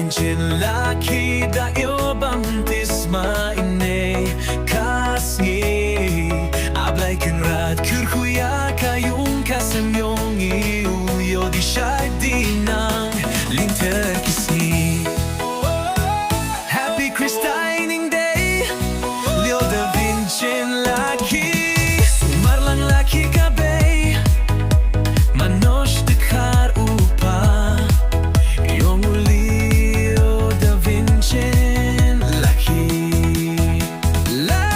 Leodavincin Lakhi da iong bamtishma inay kasngi ablay kenrat kurkuya kayong kasamyong iuyo di siya dinang linter kisni. Happy christening day, Leodavincin Lakhi. Sumarlang Lakhi kabay manos dekar upa iong Leodavincin Lakhi. La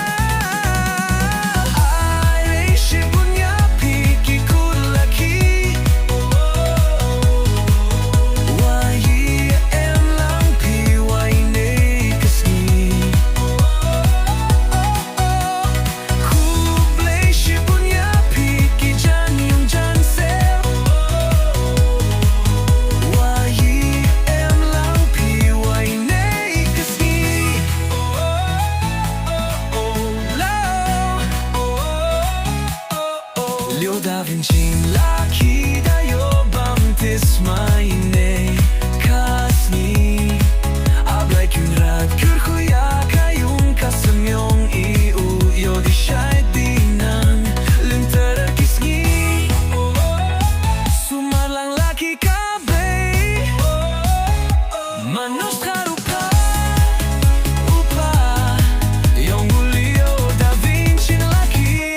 ay shibunya piki kulaki wayi em lang pi wai nei kasni. Kublay shibunya piki jan yung jan sel wayi em lang pi wai nei kasni. Leodavincin Lakhi da iong bamtishma inay kasni ablay kenrat kurkuya kayong kasamyong iuyo di siya dinang linter kisni. Sumarlang Lakhi kabay manos karupa upa iong Leodavincin Lakhi.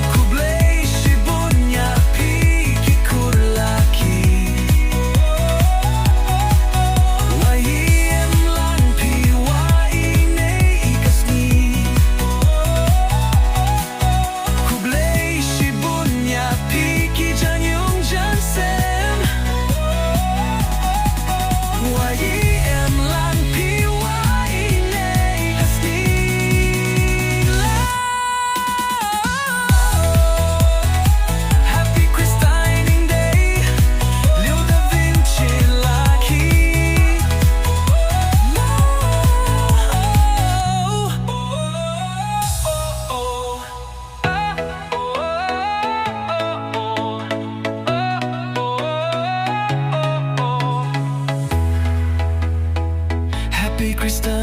Kublay shibunya piki kulaki wayi em lang pi wai nei kasni. Kublay shibunya piki jan yung jan sem wayi em lang pi wai nei kasni. Happy christening day, Leodavincin Lakhi. Happy christening